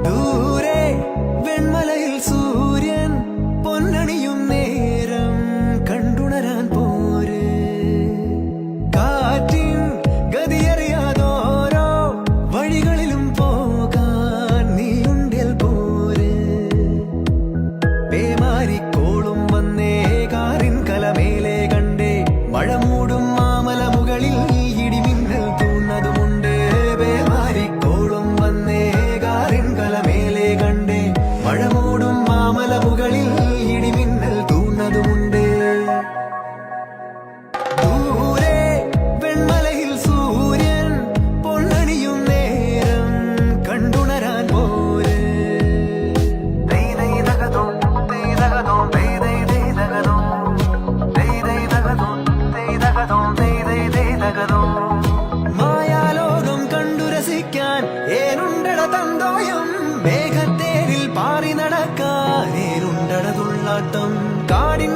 ദൂരെ വെൺമലയിൽ സൂര്യൻ പൊന്നണിയും നേരം കണ്ടുണരാൻ പോര്. കാറ്റിൻ ഗതിയറിയാതോരോ വഴികളിലും പോകാൻ നീയുണ്ടിൽ പോര്. പേമാരിക്കോളും വന്നേ കാറിൻ കലമേലെ കണ്ടേ മഴ മൂടും മാമല മുകളിൽ ഇടിമിന്നൽ തൂന്നതുമുണ്ട്. പേമാരിക്കോളും വന്നേ കാറിൻ കലമേലെ കണ്ടേ മഴ മൂടും മാമല മുകളിൽ ഇടിമിന്നൽ തൂന്നതുമുണ്ട്. ദൂരെ വെൺമലയിൽ സൂര്യൻ പൊന്നണിയും നേരം കണ്ടുണരാൻ പോര്. മായാലോകം കണ്ടു രസിക്കാൻ ഏനുണ്ടട തന്തോയം. മേഘത്തേരിൽ പാറി നടക്കാൻ ഏനുണ്ടട തുള്ളാട്ടം. കാടിൻ